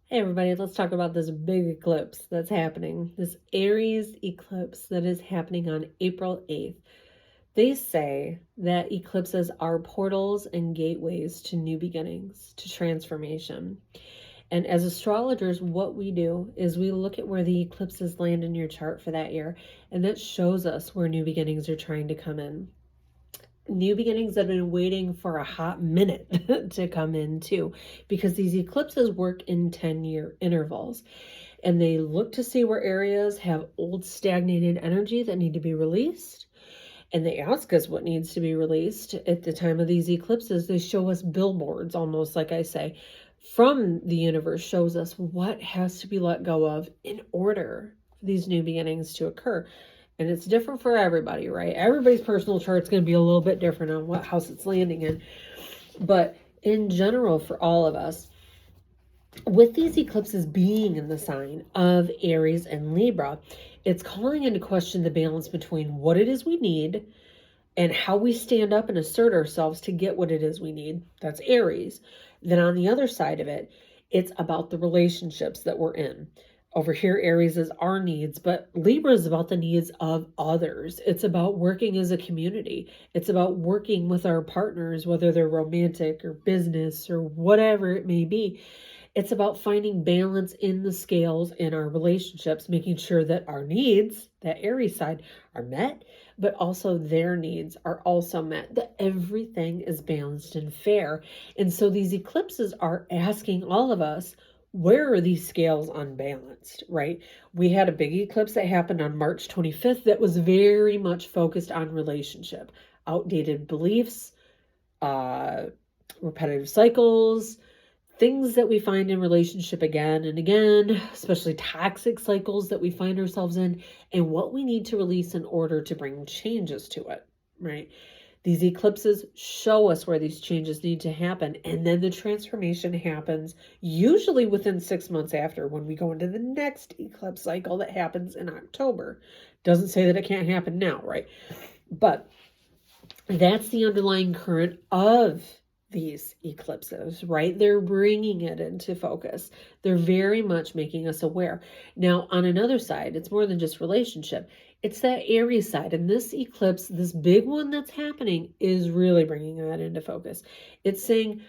Hey everybody, let's talk about this big eclipse that's happening. This Aries eclipse that is happening on April 8th. They say that eclipses are portals and gateways to new beginnings, to transformation. And as astrologers, what we do is we look at where the eclipses land in your chart for that year, and that shows us where new beginnings are trying to come in. New beginnings that have been waiting for a hot minute to come in too, because these eclipses work in 10-year intervals, and they look to see where areas have old stagnated energy that need to be released, and they ask us what needs to be released. At the time of these eclipses, they show us billboards, almost like I say, from the universe, shows us what has to be let go of in order for these new beginnings to occur. And it's different for everybody, right? Everybody's personal chart's going to be a little bit different on what house it's landing in. But in general, for all of us, with these eclipses being in the sign of Aries and Libra, it's calling into question the balance between what it is we need and how we stand up and assert ourselves to get what it is we need. That's Aries. Then on the other side of it, it's about the relationships that we're in. Over here, Aries is our needs, but Libra is about the needs of others. It's about working as a community. It's about working with our partners, whether they're romantic or business or whatever it may be. It's about finding balance in the scales in our relationships, making sure that our needs, that Aries side, are met, but also their needs are also met, that everything is balanced and fair. And so these eclipses are asking all of us, where are these scales unbalanced, right? We had a big eclipse that happened on March 25th that was very much focused on relationship, outdated beliefs, repetitive cycles, things that we find in relationship again and again, especially toxic cycles that we find ourselves in, and what we need to release in order to bring changes to it, right? These eclipses show us where these changes need to happen, and then the transformation happens usually within 6 months after, when we go into the next eclipse cycle that happens in October. Doesn't say that it can't happen now, right? But that's the underlying current of these eclipses, right? They're bringing it into focus. They're very much making us aware. Now, on another side, it's more than just relationship. It's that Aries side. And this eclipse, this big one that's happening, is really bringing that into focus. It's saying,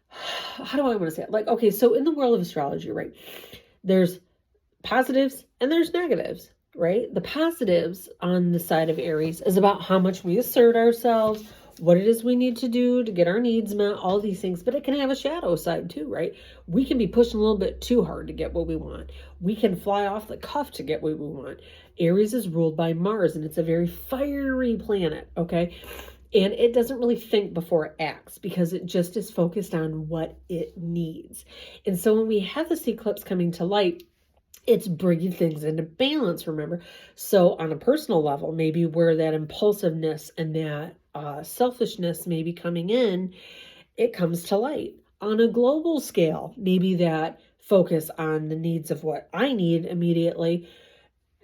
how do I want to say it? Like, okay, so in the world of astrology, right, there's positives and there's negatives, right? The positives on the side of Aries is about how much we assert ourselves, what it is we need to do to get our needs met, all these things. But it can have a shadow side too, right? We can be pushing a little bit too hard to get what we want. We can fly off the cuff to get what we want. Aries is ruled by Mars, and it's a very fiery planet, okay? And it doesn't really think before it acts, because it just is focused on what it needs. And so when we have this eclipse coming to light, it's bringing things into balance, remember? So on a personal level, maybe where that impulsiveness and that selfishness may be coming in, it comes to light. On a global scale, maybe that focus on the needs of what I need immediately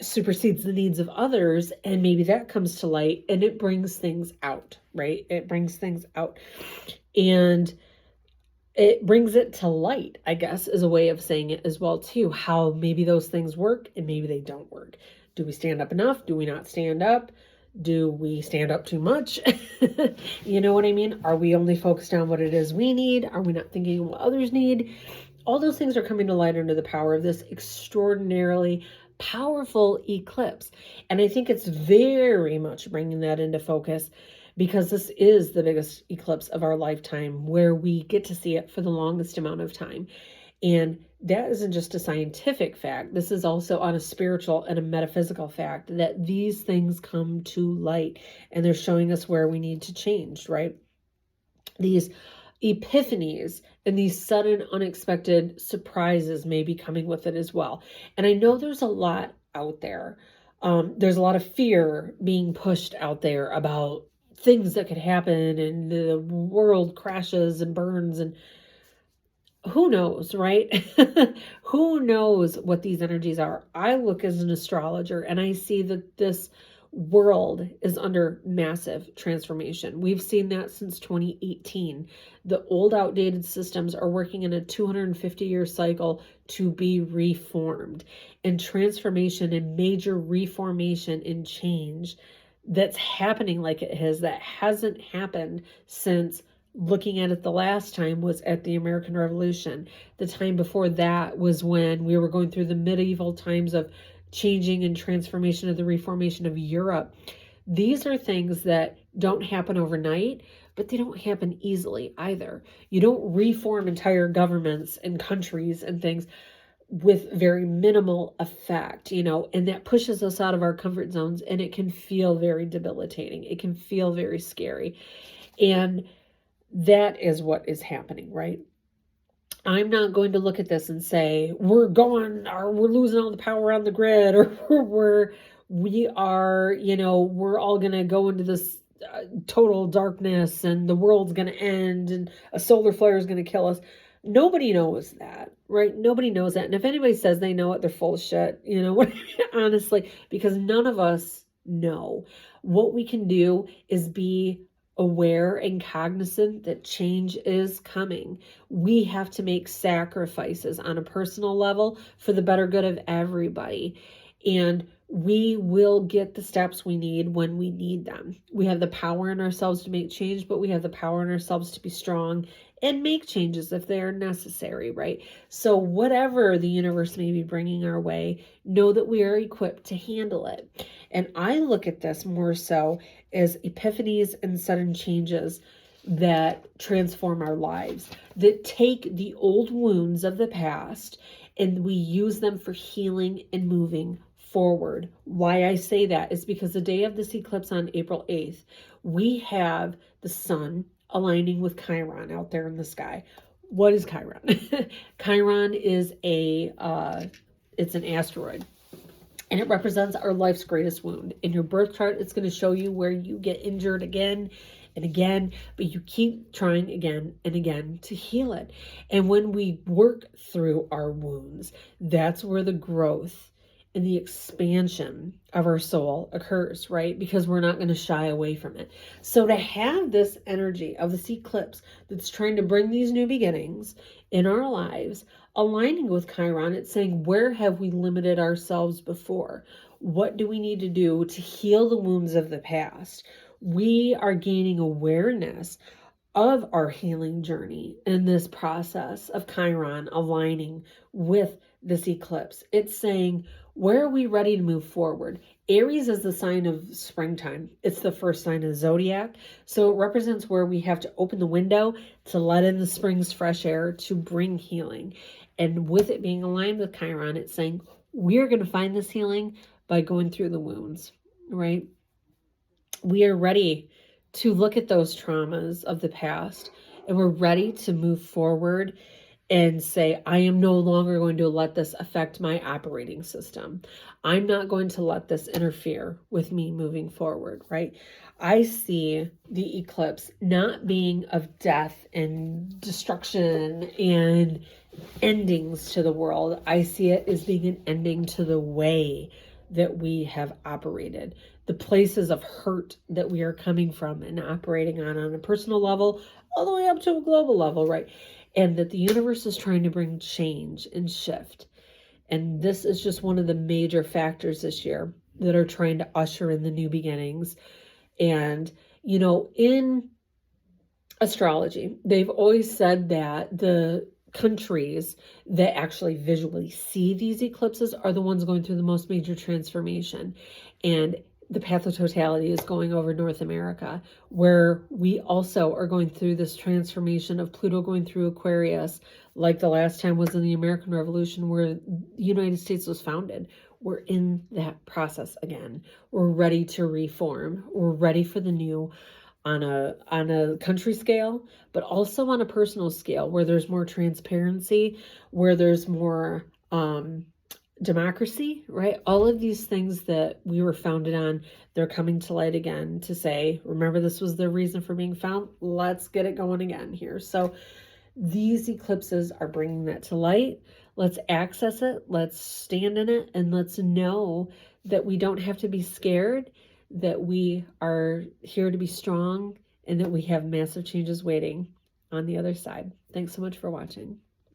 supersedes the needs of others, and maybe that comes to light and it brings things out, right? It brings things out. And it brings it to light, I guess, is a way of saying it as well too, how maybe those things work and maybe they don't work. Do we stand up enough? Do we not stand up? Do we stand up too much? You know what I mean? Are we only focused on what it is we need? Are we not thinking what others need? All those things are coming to light under the power of this extraordinarily powerful eclipse. And I think it's very much bringing that into focus, because this is the biggest eclipse of our lifetime, where we get to see it for the longest amount of time. And that isn't just a scientific fact. This is also on a spiritual and a metaphysical fact, that these things come to light and they're showing us where we need to change, right? These epiphanies and these sudden unexpected surprises may be coming with it as well. And I know there's a lot out there. There's a lot of fear being pushed out there about things that could happen, and the world crashes and burns, and who knows, right? Who knows what these energies are? I look as an astrologer and I see that this world is under massive transformation. We've seen that since 2018. The old outdated systems are working in a 250-year cycle to be reformed. And transformation and major reformation and change that's happening like it has, that hasn't happened since, looking at it the last time, was at the American Revolution. The time before that was when we were going through the medieval times of changing and transformation of the reformation of Europe. These are things that don't happen overnight, but they don't happen easily either. You don't reform entire governments and countries and things with very minimal effect, and that pushes us out of our comfort zones, and it can feel very debilitating. It can feel very scary. And that is what is happening, right? I'm not going to look at this and say we're losing all the power on the grid, or we are, we're all going to go into this total darkness and the world's going to end and a solar flare is going to kill us. Nobody knows that, right? Nobody knows that. And if anybody says they know it, they're full of shit, honestly, because none of us know. What we can do is be aware and cognizant that change is coming. We have to make sacrifices on a personal level for the better good of everybody. And we will get the steps we need when we need them. We have the power in ourselves to make change, but we have the power in ourselves to be strong and make changes if they are necessary, right? So whatever the universe may be bringing our way, know that we are equipped to handle it. And I look at this more so as epiphanies and sudden changes that transform our lives, that take the old wounds of the past and we use them for healing and moving forward. Why I say that is because the day of this eclipse on April 8th, we have the sun aligning with Chiron out there in the sky. What is Chiron? Chiron is it's an asteroid. And it represents our life's greatest wound. In your birth chart, it's going to show you where you get injured again and again, but you keep trying again and again to heal it. And when we work through our wounds, that's where the growth and the expansion of our soul occurs, right? Because we're not going to shy away from it. So to have this energy of this eclipse that's trying to bring these new beginnings in our lives, aligning with Chiron, it's saying, where have we limited ourselves before? What do we need to do to heal the wounds of the past? We are gaining awareness of our healing journey in this process of Chiron aligning with this eclipse. It's saying, where are we ready to move forward? Aries is the sign of springtime. It's the first sign of zodiac. So it represents where we have to open the window to let in the spring's fresh air to bring healing. And with it being aligned with Chiron, it's saying we're going to find this healing by going through the wounds, right? We are ready to look at those traumas of the past, and we're ready to move forward and say, I am no longer going to let this affect my operating system. I'm not going to let this interfere with me moving forward, right? I see the eclipse not being of death and destruction and endings to the world. I see it as being an ending to the way that we have operated, the places of hurt that we are coming from and operating on a personal level, all the way up to a global level, right? And that the universe is trying to bring change and shift. And this is just one of the major factors this year that are trying to usher in the new beginnings. And, in astrology, they've always said that the countries that actually visually see these eclipses are the ones going through the most major transformation. And the path of totality is going over North America, where we also are going through this transformation of Pluto going through Aquarius, like the last time was in the American Revolution, where the United States was founded. We're in that process again. We're ready to reform. We're ready for the new on a country scale, but also on a personal scale, where there's more transparency, where there's more democracy, right? All of these things that we were founded on, they're coming to light again to say, remember, this was the reason for being found. Let's get it going again here. So these eclipses are bringing that to light. Let's access it. Let's stand in it. And let's know that we don't have to be scared, that we are here to be strong and that we have massive changes waiting on the other side. Thanks so much for watching.